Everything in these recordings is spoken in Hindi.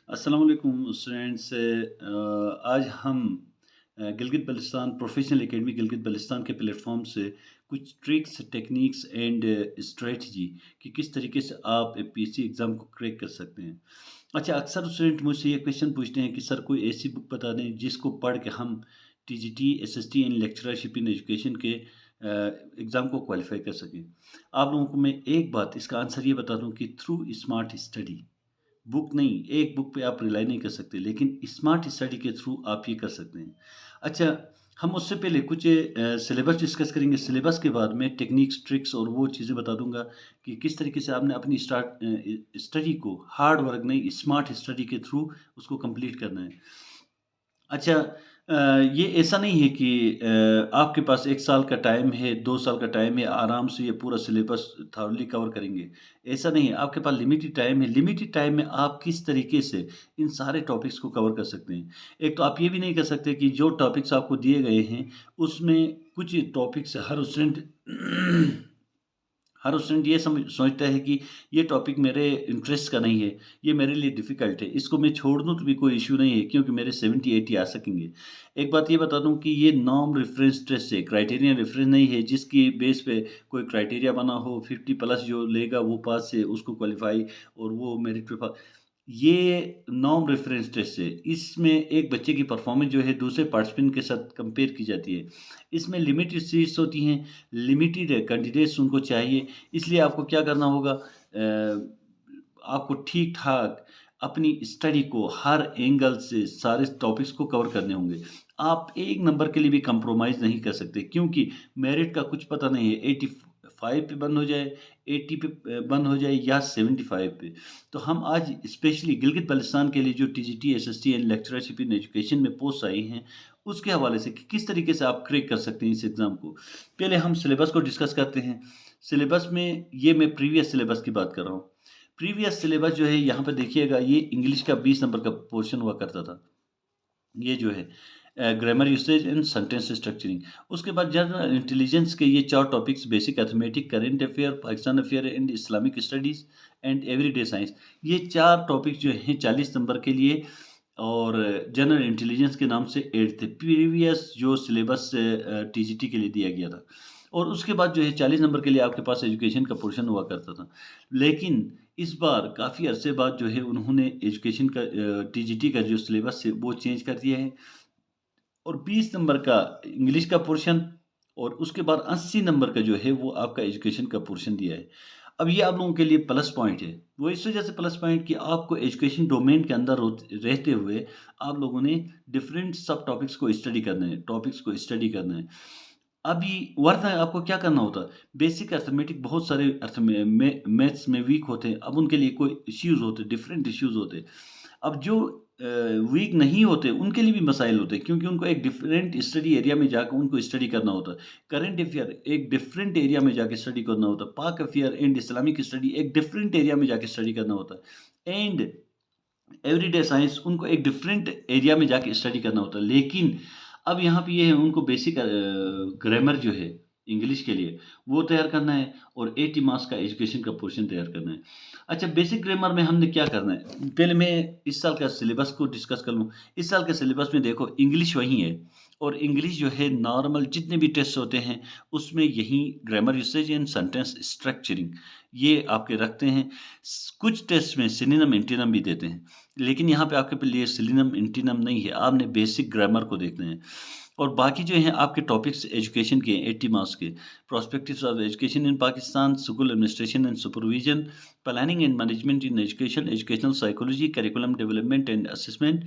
अस्सलाम वालेकुम स्टूडेंट्स। आज हम गिलगित बल्तिस्तान प्रोफेशनल एकेडमी गिलगित बल्तिस्तान के प्लेटफॉर्म से कुछ ट्रिक्स टेक्निक्स एंड स्ट्रेटजी कि किस तरीके से आप पीएससी एग्ज़ाम को क्रैक कर सकते हैं। अच्छा, अक्सर स्टूडेंट मुझसे ये क्वेश्चन पूछते हैं कि सर कोई ऐसी बुक बता दें जिसको पढ़ के हम TGT SST and lectureship in education के एग्ज़ाम को क्वालिफाई कर सकें। आप लोगों को मैं एक बात इसका आंसर ये बता दूं कि थ्रू स्मार्ट स्टडी, बुक नहीं, एक बुक पे आप रिलाई नहीं कर सकते, लेकिन स्मार्ट स्टडी के थ्रू आप ये कर सकते हैं। अच्छा, हम उससे पहले कुछ सिलेबस डिस्कस करेंगे। सिलेबस के बाद मैं टेक्निक्स, ट्रिक्स और वो चीज़ें बता दूँगा कि किस तरीके से आपने अपनी स्टडी को हार्ड वर्क नहीं, स्मार्ट स्टडी के थ्रू उसको कंप्लीट करना है। अच्छा, ये ऐसा नहीं है कि आपके पास 1 साल का टाइम है, 2 साल का टाइम है, आराम से ये पूरा सिलेबस थॉरली कवर करेंगे। ऐसा नहीं है, आपके पास लिमिटेड टाइम है, लिमिटेड टाइम में आप किस तरीके से इन सारे टॉपिक्स को कवर कर सकते हैं। एक तो आप ये भी नहीं कर सकते कि जो टॉपिक्स आपको दिए गए हैं, उसमें कुछ टॉपिक्स हर स्टूडेंट ये सोचता है कि ये टॉपिक मेरे इंटरेस्ट का नहीं है, ये मेरे लिए डिफ़िकल्ट है, इसको मैं छोड़ दूँ तो भी कोई इश्यू नहीं है क्योंकि मेरे 70-80 आ सकेंगे। एक बात ये बता दूँ कि ये नॉर्म रेफ़रेंस टेस्ट है, क्राइटेरियन रेफ़रेंस नहीं है जिसकी बेस पे कोई क्राइटेरिया बना हो, 50 प्लस जो लेगा वो पास है, उसको क्वालीफ़ाई और वो मेरिट पे ये नॉर्म रेफ़रेंस टेस्ट है। इसमें एक बच्चे की परफ़ॉर्मेंस जो है दूसरे पार्टिसिपेंट के साथ कंपेयर की जाती है। इसमें लिमिटेड सीट्स होती हैं, लिमिटेड कैंडिडेट्स उनको चाहिए, इसलिए आपको क्या करना होगा, आपको ठीक-ठाक अपनी स्टडी को हर एंगल से सारे टॉपिक्स को कवर करने होंगे। आप 1 नंबर के लिए भी कंप्रोमाइज़ नहीं कर सकते क्योंकि मेरिट का कुछ पता नहीं है, 85 पे बंद हो जाए, 80 पे बंद हो जाए या 75 पे। तो हम आज स्पेशली गिलगित-बाल्टिस्तान के लिए जो TGT, SST and lectureship in education में पोस्ट आई हैं, उसके हवाले से कि किस तरीके से आप क्रैक कर सकते हैं इस एग्ज़ाम को। पहले हम सिलेबस को डिस्कस करते हैं। सिलेबस में ये मैं प्रीवियस सिलेबस की बात कर रहा हूँ। प्रीवियस सिलेबस जो है यहाँ पे देखिएगा, ये इंग्लिश का 20 नंबर का पोर्शन हुआ करता था। ये जो है grammar usage and sentence structuring. उसके बाद जनरल इंटेलिजेंस के ये 4 topics, basic arithmetic, current affair, Pakistan affair and Islamic studies and everyday science. ये 4 टॉपिक्स जो हैं 40 नंबर के लिए और जनरल इंटेलिजेंस के नाम से 8 थे। प्रीवियस जो सिलेबस टीजीटी के लिए दिया गया था। और उसके बाद जो है 40 नंबर के लिए आपके पास एजुकेशन का पोर्शन हुआ करता था। लेकिन इस बार काफ़ी अरसे बाद जो है उन्होंने एजुकेशन का टीजीटी का जो सिलेबस है वो चेंज कर दिया है और 20 नंबर का इंग्लिश का पोर्शन और उसके बाद 80 नंबर का जो है वो आपका एजुकेशन का पोर्शन दिया है। अब ये आप लोगों के लिए प्लस पॉइंट है। वो इस वजह से प्लस पॉइंट कि आपको एजुकेशन डोमेन के अंदर रहते हुए आप लोगों ने डिफरेंट सब टॉपिक्स को स्टडी करना है, टॉपिक्स को स्टडी करना है। अभी वरना आपको क्या करना होता है, बेसिक अर्थमेटिक बहुत सारे अर्थ में मैथ्स में वीक होते हैं, अब उनके लिए कोई इश्यूज़ होते हैं, डिफरेंट इश्यूज़ होते हैं। अब जो वीक नहीं होते, उनके लिए भी मसाइल होते हैं क्योंकि उनको एक डिफरेंट स्टडी एरिया में जाकर उनको स्टडी करना होता है। करंट अफेयर एक डिफरेंट एरिया में जाके स्टडी करना होता है। पाक अफेयर एंड इस्लामिक स्टडी एक डिफरेंट एरिया में जाके स्टडी करना होता है। एंड एवरीडे साइंस उनको एक डिफरेंट एरिया में जाके स्टडी करना होता है। लेकिन अब यहाँ पे ये है, उनको बेसिक ग्रामर जो है इंग्लिश के लिए वो तैयार करना है और 80 मार्क्स का एजुकेशन का पोर्शन तैयार करना है। अच्छा, बेसिक ग्रामर में हमने क्या करना है, पहले मैं इस साल का सिलेबस को डिस्कस कर लूँ। इस साल के सिलेबस में देखो इंग्लिश वही है और इंग्लिश जो है नॉर्मल जितने भी टेस्ट होते हैं उसमें यही grammar usage and sentence structuring ये आपके रखते हैं। कुछ टेस्ट में सिनोनिम एंटोनिम भी देते हैं, लेकिन यहाँ पे आपके लिए सिनोनिम एंटोनिम नहीं है, आपने बेसिक ग्रामर को देखना है। और बाकी जो हैं आपके टॉपिक्स एजुकेशन के 80 मार्क्स के, prospectives of education in Pakistan, school administration and supervision, planning and management in education, educational psychology, curriculum development and assessment,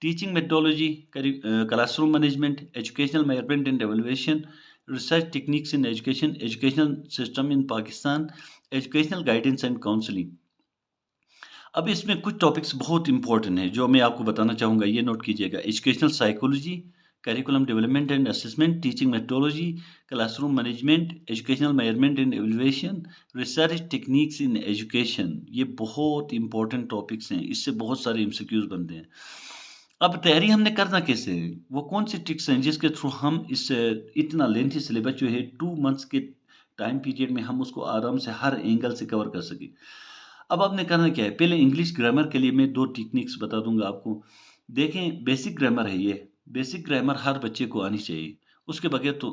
teaching methodology, classroom management, educational measurement and evaluation, research techniques in education, educational system in Pakistan, educational guidance and counselling. अब इसमें कुछ टॉपिक्स बहुत इंपॉर्टेंट हैं जो मैं आपको बताना चाहूँगा, ये नोट कीजिएगा। Educational psychology, curriculum development and assessment, teaching methodology, classroom management, educational measurement and evaluation, research techniques in education. ये बहुत इंपॉर्टेंट टॉपिक्स हैं, इससे बहुत सारे एमसीक्यूज बनते हैं। अब तैयारी हमने करना कैसे है, वो कौन सी ट्रिक्स हैं जिसके थ्रू हम इस इतना लेंथी सिलेबस जो है 2 मंथ्स के टाइम पीरियड में हम उसको आराम से हर एंगल से कवर कर सकें। अब आपने करना क्या है, पहले इंग्लिश ग्रामर के लिए मैं 2 टेक्निक्स बता दूँगा आपको। देखें, बेसिक ग्रामर है ये, बेसिक ग्रामर हर बच्चे को आनी चाहिए, उसके बगैर तो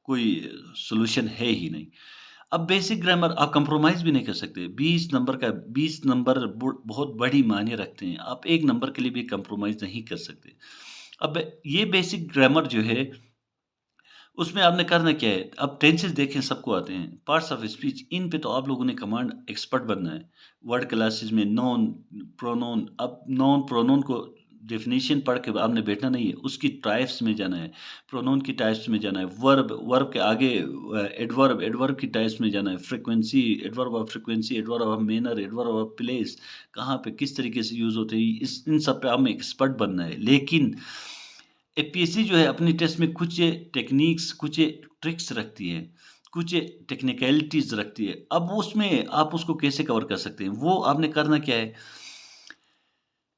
कोई सॉल्यूशन है ही नहीं। अब बेसिक ग्रामर आप कंप्रोमाइज़ भी नहीं कर सकते, 20 नंबर बहुत बड़ी मायने रखते हैं, आप 1 नंबर के लिए भी कंप्रोमाइज़ नहीं कर सकते। अब ये बेसिक ग्रामर जो है, उसमें आपने करना क्या है, अब टेंसेस देखें सबको आते हैं, पार्ट्स ऑफ स्पीच इन पे तो आप लोगों ने कमांड एक्सपर्ट बनना है। वर्ड क्लासेस में नॉन, प्रोनाउन, अब नॉन प्रोनाउन को डेफिनिशन पढ़ के आपने बैठना नहीं है, उसकी टाइप्स में जाना है, प्रोनाउन की टाइप्स में जाना है, वर्ब के आगे एडवर्ब की टाइप्स में जाना है, frequency, adverb of manner, adverb of place, कहाँ पे किस तरीके से यूज़ होते हैं, इस इन सब पे आप में एक्सपर्ट बनना है। लेकिन एपीएससी जो है अपनी टेस्ट में कुछ टेक्निक्स, कुछ ट्रिक्स रखती है, कुछ टेक्निकलिटीज़ रखती है। अब उसमें आप उसको कैसे कवर कर सकते हैं, वो आपने करना क्या है,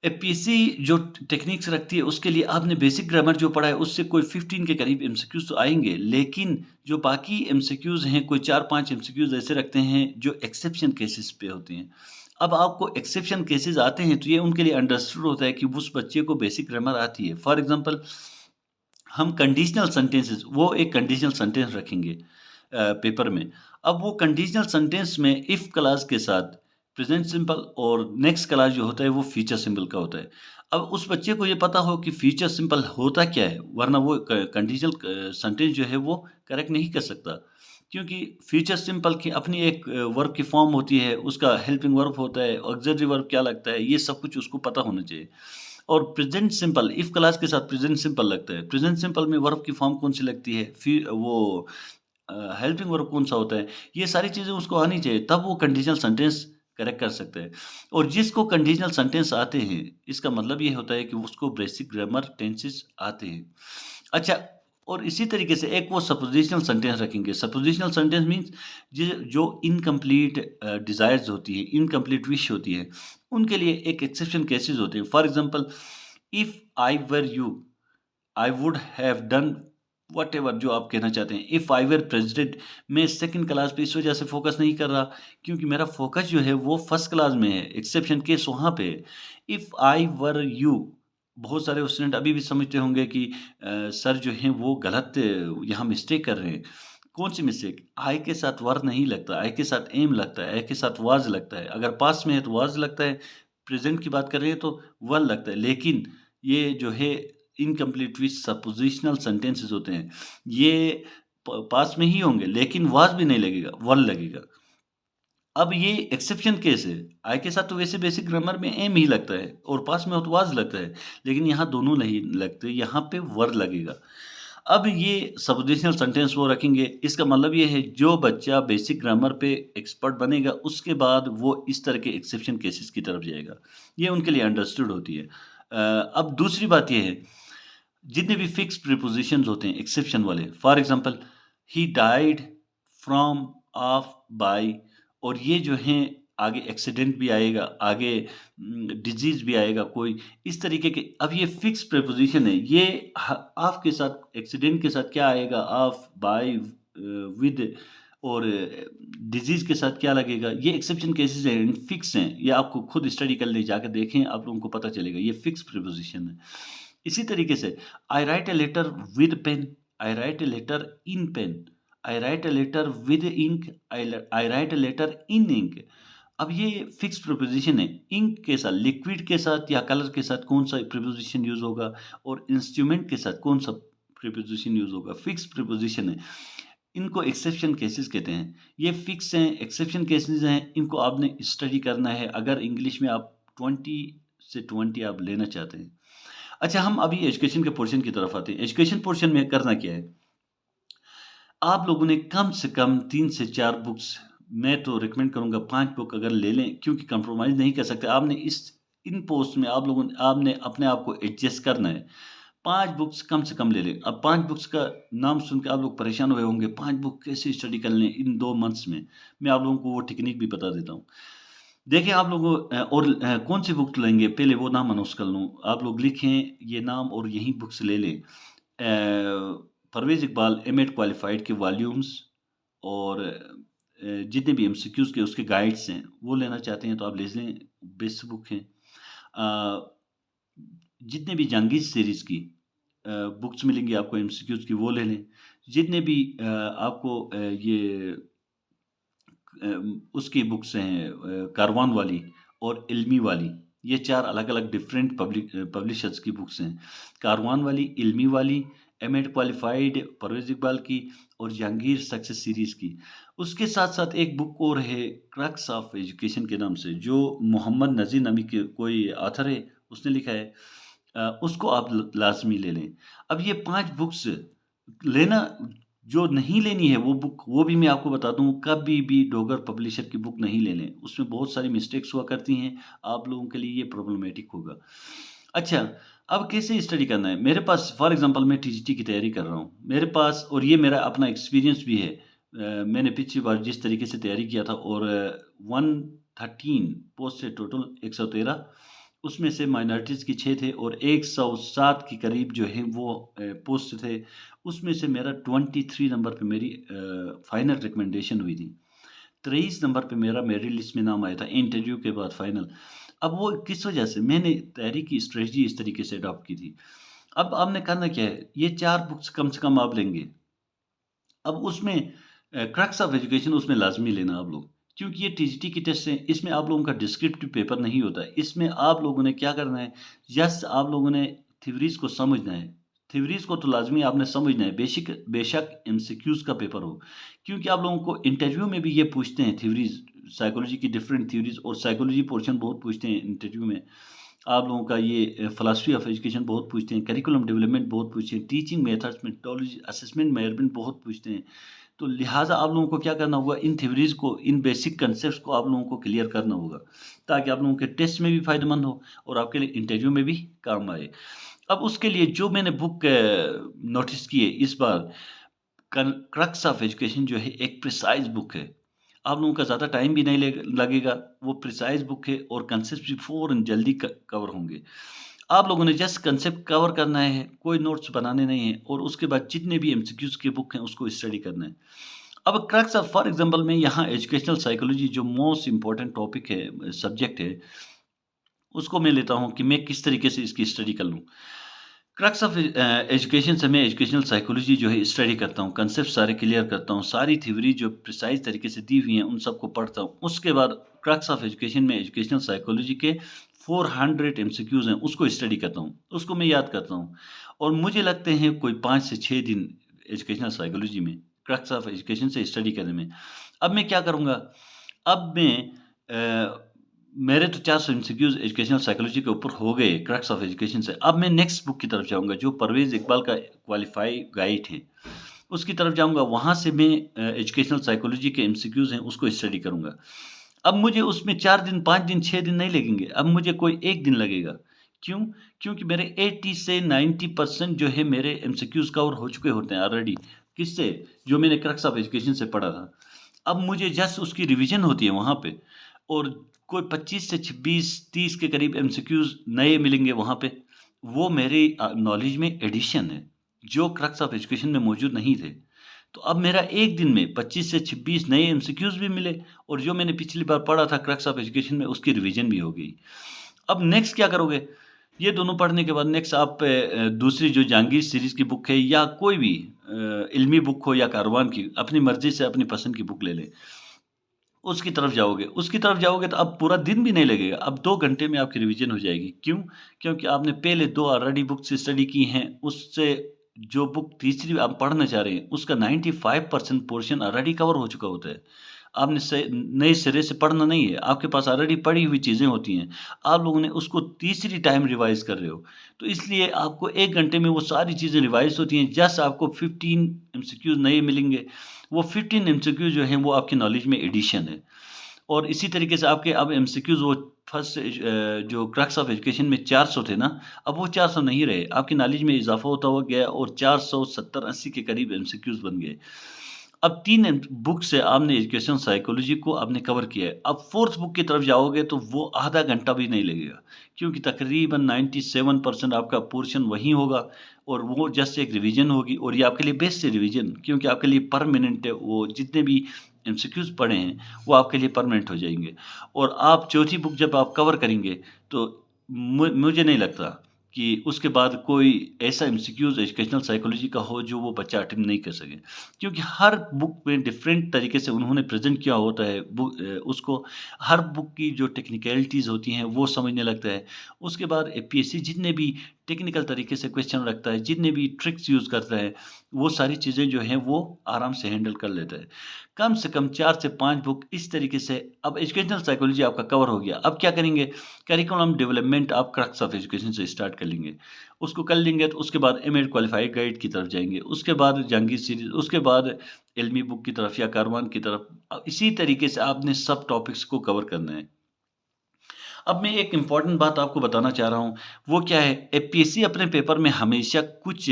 एपीएससी जो टेक्निक्स रखती है उसके लिए आपने बेसिक ग्रामर जो पढ़ा है उससे कोई 15 के करीब एमसीक्यूज़ तो आएँगे, लेकिन जो बाकी एमसीक्यूज़ हैं, कोई 4-5 एमसीक्यूज़ ऐसे रखते हैं जो एक्सेप्शन केसेस पे होते हैं। अब आपको एक्सेप्शन केसेस आते हैं तो ये उनके लिए अंडरस्टूड होता है कि उस बच्चे को बेसिक ग्रामर आती है। फॉर एग्ज़ाम्पल, हम कंडीशनल सेंटेंसेस, वो एक कंडीशनल सेंटेंस रखेंगे पेपर में। अब वो कंडीशनल सेंटेंस में इफ क्लॉज़ के साथ प्रेजेंट सिंपल और नेक्स्ट क्लॉज़ जो होता है वो फ्यूचर सिंपल का होता है। अब उस बच्चे को ये पता हो कि फ्यूचर सिंपल होता क्या है, वरना वो कंडीशनल सेंटेंस जो है वो करेक्ट नहीं कर सकता। क्योंकि फ्यूचर सिंपल की अपनी एक वर्ब की फॉर्म होती है, उसका हेल्पिंग वर्ब होता है, ऑक्सिलरी वर्ब क्या लगता है, ये सब कुछ उसको पता होना चाहिए। और प्रेजेंट सिंपल, इफ क्लास के साथ प्रेजेंट सिंपल लगता है, प्रेजेंट सिंपल में वर्ब की फॉर्म कौन सी लगती है, फिर वो हेल्पिंग वर्ब कौन सा होता है, ये सारी चीज़ें उसको आनी चाहिए, तब वो कंडीशनल सेंटेंस करेक्ट कर सकता है। और जिसको कंडीशनल सेंटेंस आते हैं, इसका मतलब ये होता है कि उसको बेसिक ग्रामर टेंसेस आते हैं। अच्छा, और इसी तरीके से एक वो सपोजिशनल सेंटेंस रखेंगे। सपोजिशनल सेंटेंस मीन्स जो इनकम्प्लीट डिज़ायर्स होती है, इनकम्प्लीट विश होती है, उनके लिए एक एक्सेप्शन केसेस होते हैं। For example, if I were you, I would have done whatever, जो आप कहना चाहते हैं। इफ आई वर प्रेसिडेंट, मैं सेकंड क्लास पे इस वजह से फोकस नहीं कर रहा क्योंकि मेरा फोकस जो है वो फर्स्ट क्लास में है, एक्सेप्शन केस वहाँ पे है। इफ आई वर यू, बहुत सारे स्टूडेंट अभी भी समझते होंगे कि सर जो हैं वो गलत यहाँ मिस्टेक कर रहे हैं। कौन सी मिस्टेक? आई के साथ वर नहीं लगता, आई के साथ एम लगता है, आई के साथ वाज लगता है। अगर पास्ट में है तो वाज लगता है, प्रेजेंट की बात कर रहे हैं तो वर लगता है। लेकिन ये जो है इनकम्प्लीट विथ सपोजिशनल सेंटेंसेस होते हैं, ये पास्ट में ही होंगे लेकिन वाज भी नहीं लगेगा, वर लगेगा। अब ये एक्सेप्शन केस है। आई के साथ तो वैसे बेसिक ग्रामर में एम ही लगता है और पास में हो तो वाज लगता है, लेकिन यहाँ दोनों नहीं लगते, यहाँ पे वर लगेगा। अब ये सब्जुडिशनल सेंटेंस वो रखेंगे, इसका मतलब ये है जो बच्चा बेसिक ग्रामर पे एक्सपर्ट बनेगा उसके बाद वो इस तरह के एक्सेप्शन केसेस की तरफ जाएगा। ये उनके लिए अंडरस्टूड होती है। अब दूसरी बात ये है, जितने भी फिक्स प्रीपोजिशंस होते हैं एक्सेप्शन वाले, for example, he died from, of, by, और ये जो हैं आगे एक्सीडेंट भी आएगा, आगे डिजीज़ भी आएगा कोई, इस तरीके के। अब ये फिक्स प्रीपोजिशन है, ये ऑफ के साथ, एक्सीडेंट के साथ क्या आएगा, ऑफ, बाय, विद, और डिजीज़ के साथ क्या लगेगा, ये एक्सेप्शन केसेस हैं, फिक्स हैं। ये आपको खुद स्टडी कर ले, जाकर देखें, आप लोगों को पता चलेगा, ये फिक्स प्रीपोजिशन है। इसी तरीके से, I write a letter with pen, I write a letter in pen, I write a letter with ink, I write a letter in ink. अब ये फिक्स प्रीपोजिशन है। इंक के साथ, लिक्विड के साथ या कलर के साथ कौन सा प्रीपोजिशन यूज होगा, और इंस्ट्रूमेंट के साथ कौन सा प्रीपोजिशन यूज होगा, फिक्स प्रीपोजिशन है। इनको एक्सेप्शन केसेस कहते हैं। ये फिक्स हैं, एक्सेप्शन केसेस हैं, इनको आपने स्टडी करना है अगर इंग्लिश में आप 20 से 20 आप लेना चाहते हैं। अच्छा, हम अभी एजुकेशन के पोर्शन की तरफ आते हैं। एजुकेशन पोर्शन में करना क्या है, आप लोगों ने कम से कम 3 से 4 बुक्स, मैं तो रिकमेंड करूँगा 5 बुक अगर ले लें, क्योंकि कंप्रोमाइज़ नहीं कर सकते। आपने इन पोस्ट में आपने अपने आप को एडजस्ट करना है। 5 बुक्स कम से कम ले लें। अब 5 बुक्स का नाम सुन के आप लोग परेशान हुए होंगे, 5 बुक कैसे स्टडी कर लें इन 2 मंथ्स में? मैं आप लोगों को वो टेक्निक भी बता देता हूँ। देखिए, आप लोग कौन सी बुक लेंगे, पहले वो नाम अनाउंस कर लूँ। आप लोग लिखें ये नाम और यही बुक्स ले लें। परवेज़ इकबाल एम.एड क्वालिफ़ाइड के वॉल्यूम्स, और जितने भी एमसीक्यूज़ के उसके गाइड्स हैं, वो लेना चाहते हैं तो आप ले लें, बेस्ट बुक हैं। जितने भी जहांगीर सीरीज़ की बुक्स मिलेंगी आपको एमसीक्यूज़ की, वो ले लें। जितने भी आपको ये उसकी बुक्स हैं, कारवान वाली और इल्मी वाली, ये 4 अलग-अलग डिफरेंट पब्लिशर्स की बुक्स हैं। कारवान वाली, इल्मी वाली, एमएड क्वालिफाइड परवेज़ इकबाल की और जहांगीर सक्सेस सीरीज़ की। उसके साथ-साथ एक बुक और है क्रक्स ऑफ एजुकेशन के नाम से, जो मोहम्मद नज़ीर नामी के कोई ऑथर है, उसने लिखा है। उसको आप लाज़मी ले लें। अब ये 5 बुक्स लेना, जो नहीं लेनी है वो बुक, वो भी मैं आपको बता दूँ, कभी भी डोगर पब्लिशर की बुक नहीं ले लें। उसमें बहुत सारी मिस्टेक्स हुआ करती हैं, आप लोगों के लिए ये प्रॉब्लमैटिक होगा। अच्छा, अब कैसे स्टडी करना है? मेरे पास फॉर एग्ज़ाम्पल मैं टीजीटी की तैयारी कर रहा हूँ। मेरे पास, और ये मेरा अपना एक्सपीरियंस भी है। मैंने पिछली बार जिस तरीके से तैयारी किया था, और 113 पोस्ट से टोटल 113, उसमें से माइनॉरिटीज़ की 6 थे और 107 के करीब जो है वो पोस्ट थे। उसमें से मेरा 23 नंबर पे मेरी फाइनल रिकमेंडेशन हुई थी। 23 नंबर पे मेरा मेरिट लिस्ट में नाम आया था इंटरव्यू के बाद फाइनल। अब वो किस वजह से? मैंने तैयारी की स्ट्रेटजी इस तरीके से अडॉप्ट की थी। अब आपने करना क्या है? ये 4 बुक्स कम से कम आप लेंगे। अब उसमें क्रक्स ऑफ एजुकेशन उसमें लाज़मी लेना आप लोग, क्योंकि ये टीजीटी की टेस्ट है, इसमें आप लोगों का डिस्क्रिप्टिव पेपर नहीं होता है। इसमें आप लोगों ने क्या करना है, जस्ट आप लोगों ने थ्योरीज़ को समझना है। थ्योरीज़ को तो लाज़मी आपने समझना है, बेशक एमसीक्यूज़ का पेपर हो, क्योंकि आप लोगों को इंटरव्यू में भी ये पूछते हैं थ्योरीज़, साइकोलॉजी की डिफरेंट थ्योरीज़, और साइकोलॉजी पोर्शन बहुत पूछते हैं इंटरव्यू में। आप लोगों का ये फिलॉसफी ऑफ एजुकेशन बहुत पूछते हैं, करिकुलम डेवलपमेंट बहुत पूछते हैं, teaching methods, methodology, assessment measurement बहुत पूछते हैं। तो लिहाजा आप लोगों को क्या करना होगा, इन थ्योरीज़ को, इन बेसिक कंसेप्ट्स को आप लोगों को क्लियर करना होगा, ताकि आप लोगों के टेस्ट में भी फ़ायदेमंद हो और आपके लिए इंटरव्यू में भी काम आए। अब उसके लिए जो मैंने बुक नोटिस की है इस बार, क्रक्स ऑफ एजुकेशन जो है, एक प्रिसाइज़ बुक है। आप लोगों का ज़्यादा टाइम भी नहीं लगेगा, वो प्रिसाइज़ बुक है और कंसेप्ट भी फ़ौरन जल्दी कवर होंगे। आप लोगों ने जस्ट कंसेप्ट कवर करना है, कोई नोट्स बनाने नहीं है, और उसके बाद जितने भी एमसीक्यूज़ की बुक हैं उसको स्टडी करना है। अब क्रक्स ऑफ, फॉर एग्ज़ाम्पल मैं यहाँ एजुकेशनल साइकोलॉजी जो मोस्ट इम्पोर्टेंट टॉपिक है, सब्जेक्ट है, उसको मैं लेता हूँ कि मैं किस तरीके से इसकी स्टडी कर लूँ। क्रक्स ऑफ एजुकेशन से मैं एजुकेशनल साइकोलॉजी जो है स्टडी करता हूँ, कंसेप्ट सारे क्लियर करता हूँ, सारी थ्योरी जो प्रिसाइज़ तरीके से दी हुई हैं उन सबको पढ़ता हूँ। उसके बाद क्रक्स ऑफ एजुकेशन में एजुकेशनल साइकोलॉजी के 400 एमसीक्यूज़ हैं, उसको स्टडी करता हूँ, उसको मैं याद करता हूँ, और मुझे लगते हैं कोई 5 से 6 दिन एजुकेशनल साइकोलॉजी में, क्रक्स ऑफ एजुकेशन से स्टडी करने में। अब मैं क्या करूँगा, अब मैं मेरे तो 400 एमसीक्यूज़ एजुकेशनल साइकोलॉजी के ऊपर हो गए क्रक्स ऑफ एजुकेशन से। अब मैं नेक्स्ट बुक की तरफ जाऊँगा, जो परवेज़ इकबाल का क्वालिफ़ाई गाइड है, उसकी तरफ जाऊँगा। वहाँ से मैं एजुकेशनल साइकोलॉजी के एमसीक्यूज़ हैं उसको स्टडी करूँगा। अब मुझे उसमें 4 दिन, 5 दिन, 6 दिन नहीं लगेंगे, अब मुझे कोई 1 दिन लगेगा। क्यों? क्योंकि मेरे 80 से 90% जो है मेरे एमसीक्यूज़ कवर हो चुके होते हैं ऑलरेडी। किससे? जो मैंने क्रक्स ऑफ एजुकेशन से पढ़ा था। अब मुझे जस्ट उसकी रिवीजन होती है वहाँ पे, और कोई 25 से 20-30 के करीब एमसीक्यूज़ नए मिलेंगे वहाँ पे। वो मेरे नॉलेज में एडिशन है, जो क्रक्स ऑफ एजुकेशन में मौजूद नहीं थे। तो अब मेरा एक दिन में 25 से 26 नए एमसीक्यूज़ भी मिले, और जो मैंने पिछली बार पढ़ा था क्रक्स ऑफ एजुकेशन में उसकी रिवीजन भी हो गई। अब नेक्स्ट क्या करोगे? ये दोनों पढ़ने के बाद नेक्स्ट आप दूसरी जो जहांगीर सीरीज़ की बुक है, या कोई भी इल्मी बुक हो या कारवान की, अपनी मर्ज़ी से अपनी पसंद की बुक ले लें। उसकी तरफ जाओगे तो अब पूरा दिन भी नहीं लगेगा, अब 2 घंटे में आपकी रिवीजन हो जाएगी। क्यों? क्योंकि आपने पहले 2 ऑलरेडी बुक्स स्टडी की हैं, उससे जो बुक तीसरी आप पढ़ना चाह रहे हैं, उसका 95% पोर्शन ऑलरेडी कवर हो चुका होता है। आपने नए सिरे से पढ़ना नहीं है, आपके पास ऑलरेडी पढ़ी हुई चीज़ें होती हैं। आप लोगों ने उसको तीसरी टाइम रिवाइज़ कर रहे हो, तो इसलिए आपको 1 घंटे में वो सारी चीज़ें रिवाइज़ होती हैं। जस्ट आपको 15 एमसीक्यूज़ नए मिलेंगे। वो 15 एमसीक्यू जो हैं वो आपकी नॉलेज में एडिशन है, और इसी तरीके से आपके अब एमसीक्यूज़ वो फर्स्ट जो क्रक्स ऑफ एजुकेशन में 400 थे ना, अब वो 400 नहीं रहे, आपकी नॉलेज में इजाफा होता हुआ गया और 470-80 के करीब एमसीक्यूज़ बन गए। अब 3 बुक से आपने एजुकेशन साइकोलॉजी को आपने कवर किया है। अब 4th बुक की तरफ जाओगे तो वो आधा घंटा भी नहीं लगेगा, क्योंकि तकरीबन 97% आपका पोर्शन वहीं होगा, और वो जस्ट एक रिवीजन होगी, और ये आपके लिए बेस्ट है रिवीजन, क्योंकि आपके लिए परमानेंट है। वो जितने भी एमसीक्यूज़ पढ़े हैं वो आपके लिए परमानेंट हो जाएँगे। और आप चौथी बुक जब आप कवर करेंगे तो मुझे नहीं लगता कि उसके बाद कोई ऐसा एमसीक्यूज़ एजुकेशनल साइकोलॉजी का हो जो वो बच्चा अटेम्प्ट नहीं कर सके। क्योंकि हर बुक में डिफरेंट तरीके से उन्होंने प्रेज़ेंट किया होता है उसको हर बुक की जो टेक्निकलिटीज़ होती हैं वो समझने लगता है। उसके बाद एपीएससी जितने भी टेक्निकल तरीके से क्वेश्चन रखता है, जितने भी ट्रिक्स यूज़ करता है, वो सारी चीज़ें जो हैं वो आराम से हैंडल कर लेता है। कम से कम 4 से 5 बुक इस तरीके से अब एजुकेशनल साइकोलॉजी आपका कवर हो गया। अब क्या करेंगे? करिकुलम डेवलपमेंट आप क्रक्स ऑफ एजुकेशन से स्टार्ट कर लेंगे। उसको कर लेंगे तो उसके बाद एमएड क्वालिफाइड गाइड की तरफ जाएँगे। उसके बाद जहांगीर सीरीज़, उसके बाद इल्मी बुक की तरफ या कारवान की तरफ। इसी तरीके से आपने सब टॉपिक्स को कवर करना है। अब मैं एक इम्पॉर्टेंट बात आपको बताना चाह रहा हूँ, वो क्या है? एपीएससी अपने पेपर में हमेशा कुछ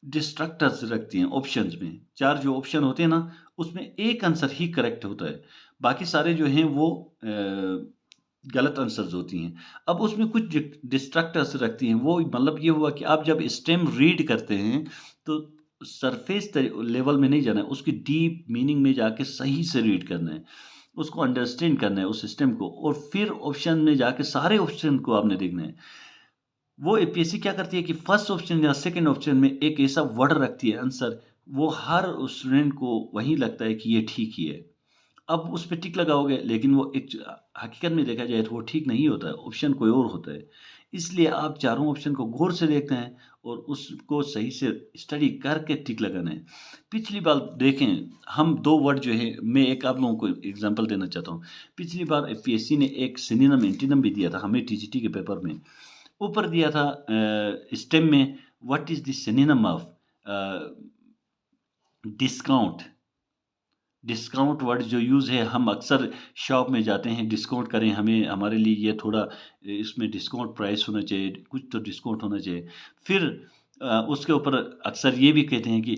डिस्ट्रक्टर्स रखती हैं ऑप्शंस में। 4 जो ऑप्शन होते हैं ना, उसमें एक आंसर ही करेक्ट होता है। बाकी सारे जो हैं वो गलत आंसर्स होती हैं। अब उसमें कुछ डिस्ट्रक्टर्स रखती हैं, वो मतलब ये हुआ कि आप जब स्टेम रीड करते हैं, तो सरफेस लेवल में नहीं जाना है, उसकी डीप मीनिंग में जाके सही से रीड करना है। उसको अंडरस्टैंड करना है उस सिस्टम को, और फिर ऑप्शन में जाके सारे ऑप्शन को आपने देखना है। वो एपीएससी क्या करती है कि फर्स्ट ऑप्शन या सेकंड ऑप्शन में एक ऐसा वर्ड रखती है आंसर, वो हर स्टूडेंट को वही लगता है कि ये ठीक ही है। अब उस पे टिक लगाओगे, लेकिन वो एक हकीकत में देखा जाए तो वो ठीक नहीं होता है, ऑप्शन कोई और होता है। इसलिए आप चारों ऑप्शन को गौर से देखते हैं और उसको सही से स्टडी करके टिक लगाना है। पिछली बार देखें, हम 2 वर्ड जो है, मैं एक आप लोगों को एग्ज़ाम्पल देना चाहता हूँ। पिछली बार एपीएससी ने एक सिनोनिम एंटोनिम भी दिया था हमें टीजीटी के पेपर में। ऊपर दिया था स्टेम में, what is the synonym of discount. Discount word जो यूज़ है, हम अक्सर शॉप में जाते हैं, डिस्काउंट करें, हमें हमारे लिए ये थोड़ा इसमें डिस्काउंट प्राइस होना चाहिए, कुछ तो डिस्काउंट होना चाहिए। फिर उसके ऊपर अक्सर ये भी कहते हैं कि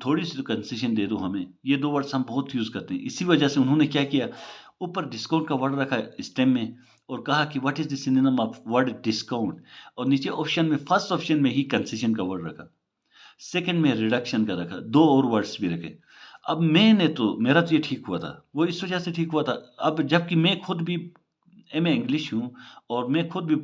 थोड़ी-सी तो कंसेशन दे दो हमें। ये 2 वर्ड्स हम बहुत यूज़ करते हैं। इसी वजह से उन्होंने क्या किया, ऊपर डिस्काउंट का वर्ड रखा स्टेम में और कहा कि what is the synonym of word discount, और नीचे ऑप्शन में फर्स्ट ऑप्शन में ही कंसेशन का वर्ड रखा। सेकंड में रिडक्शन का रखा, 2 और वर्ड्स भी रखे। अब मेरा तो ये ठीक हुआ था, वो इस वजह से ठीक हुआ था। अब जबकि मैं खुद भी एमए इंग्लिश हूँ और मैं खुद भी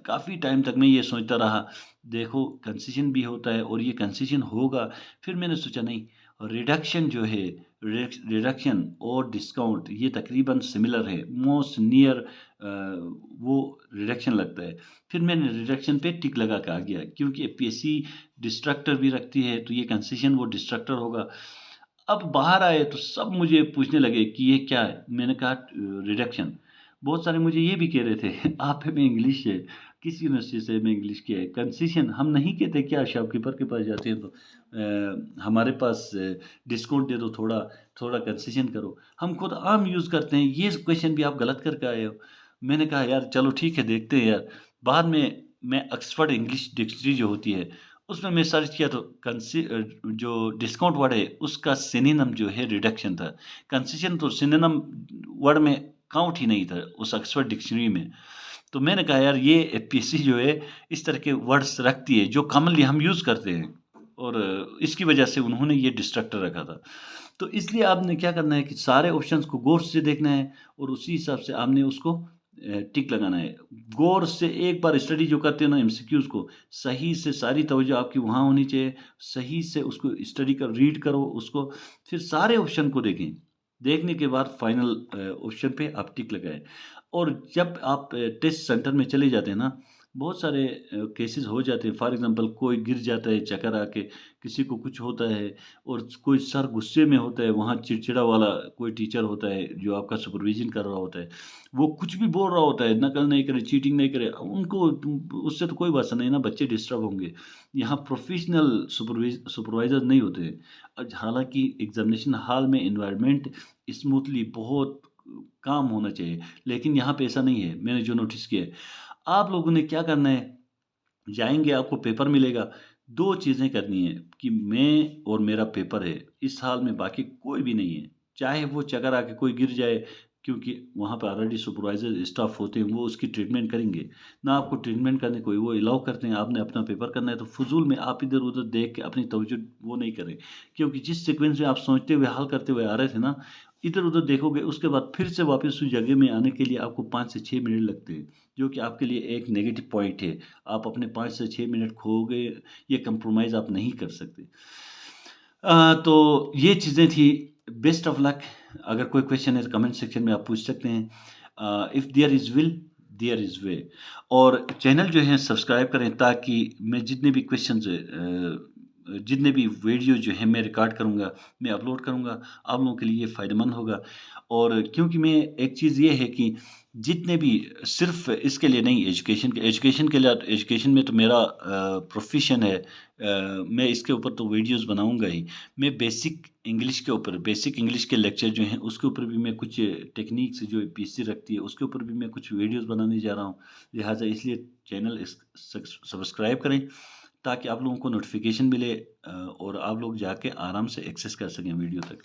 काफ़ी टाइम तक मैं ये सोचता रहा, देखो कंसेशन भी होता है और ये कंसेशन होगा। फिर मैंने सोचा नहीं, रिडक्शन जो है, रिडक्शन और डिस्काउंट ये तकरीबन सिमिलर है, मोस्ट नियर वो रिडक्शन लगता है। फिर मैंने रिडक्शन पे टिक लगा के आ गया, क्योंकि एपीएससी डिस्ट्रक्टर भी रखती है, तो ये कंसेशन वो डिस्ट्रक्टर होगा। अब बाहर आए तो सब मुझे पूछने लगे कि ये क्या है? मैंने कहा रिडक्शन। बहुत सारे मुझे ये भी कह रहे थे आप में इंग्लिश है, किस यूनिवर्सिटी से में इंग्लिश किया है? कंसेशन हम नहीं कहते क्या? शॉपकीपर के पास जाते हैं तो हमारे पास डिस्काउंट दे दो, थोड़ा थोड़ा कंसेशन करो। हम खुद आम यूज़ करते हैं, ये क्वेश्चन भी आप गलत करके आए हो। मैंने कहा यार चलो ठीक है, देखते हैं यार। बाद में मैं ऑक्सफोर्ड इंग्लिश डिक्शनरी जो होती है, उसमें मैं सर्च किया तो जो डिस्काउंट वर्ड है उसका सिनोनिम जो है रिडक्शन था। कंसेशन तो सिनोनिम वर्ड में काउंट ही नहीं था उस ऑक्सफोर्ड डिक्शनरी में। तो मैंने कहा यार ये एपीएससी जो है इस तरह के वर्ड्स रखती है जो कॉमनली हम यूज़ करते हैं, और इसकी वजह से उन्होंने ये डिस्ट्रक्टर रखा था। तो इसलिए आपने क्या करना है कि सारे ऑप्शंस को गौर से देखना है और उसी हिसाब से आपने उसको टिक लगाना है। गौर से एक बार स्टडी जो करते हैं ना एमसीक्यूज़ को, सही से सारी तवज्जो आपकी वहाँ होनी चाहिए। सही से उसको स्टडी कर रीड करो उसको, फिर सारे ऑप्शन को देखें। देखने के बाद फाइनल ऑप्शन पे आप टिक लगाएँ। और जब आप टेस्ट सेंटर में चले जाते हैं ना, बहुत सारे केसेस हो जाते हैं। फॉर एग्ज़ाम्पल कोई गिर जाता है चक्कर आके, किसी को कुछ होता है, और कोई सर गुस्से में होता है, वहाँ चिड़चिड़ा वाला कोई टीचर होता है जो आपका सुपरविज़न कर रहा होता है। वो कुछ भी बोल रहा होता है, नकल नहीं करे, चीटिंग नहीं करे, उनको उससे तो कोई बात नहीं ना, बच्चे डिस्टर्ब होंगे। यहाँ प्रोफ़ेशनल सुपरवाइज़र नहीं होते हैं। हालाँकि एग्ज़ामिनेशन हॉल में एनवायरनमेंट स्मूथली बहुत काम होना चाहिए, लेकिन यहाँ पे ऐसा नहीं है, मैंने जो नोटिस किया है। आप लोगों ने क्या करना है, जाएँगे आपको पेपर मिलेगा, 2 चीज़ें करनी है कि मैं और मेरा पेपर है, इस हाल में बाकी कोई भी नहीं है। चाहे वो चक्कर आके कोई गिर जाए, क्योंकि वहाँ पे ऑलरेडी सुपरवाइज़र स्टाफ होते हैं, वो उसकी ट्रीटमेंट करेंगे। ना आपको ट्रीटमेंट करने कोई वो अलाउ करते हैं, आपने अपना पेपर करना है तो फ़ुज़ूल में आप इधर-उधर देख के अपनी तवज्जो वो नहीं करें। क्योंकि जिस सीक्वेंस में आप सोचते हुए, हल करते हुए आ रहे थे ना, इधर-उधर देखोगे उसके बाद फिर से वापस उस जगह में आने के लिए आपको 5 से 6 मिनट लगते हैं, जो कि आपके लिए एक नेगेटिव पॉइंट है। आप अपने 5 से 6 मिनट खो गए, ये कंप्रोमाइज़ आप नहीं कर सकते। तो ये चीज़ें थी। Best of luck. अगर कोई क्वेश्चन है तो कमेंट सेक्शन में आप पूछ सकते हैं। If there is will there is way. और चैनल जो है सब्सक्राइब करें ताकि मैं जितने भी क्वेश्चंस जितने भी वीडियो जो है मैं रिकॉर्ड करूँगा, मैं अपलोड करूँगा, आप लोगों के लिए फ़ायदेमंद होगा। और क्योंकि मैं एक चीज़ ये है कि जितने भी सिर्फ़ इसके लिए नहीं, एजुकेशन के लिए, एजुकेशन में तो मेरा प्रोफ़ेशन है। मैं इसके ऊपर तो वीडियोज़ बनाऊँगा ही। मैं बेसिक इंग्लिश के ऊपर, बेसिक इंग्लिश के लेक्चर जो हैं उसके ऊपर भी मैं कुछ टेक्नीक्स जो पीएससी रखती है उसके ऊपर भी मैं कुछ वीडियोज़ बनाने जा रहा हूँ। लिहाज़ा इसलिए चैनल सब्सक्राइब करें ताकि आप लोगों को नोटिफ़िकेशन मिले और आप लोग जाके आराम से एक्सेस कर सकें वीडियो तक।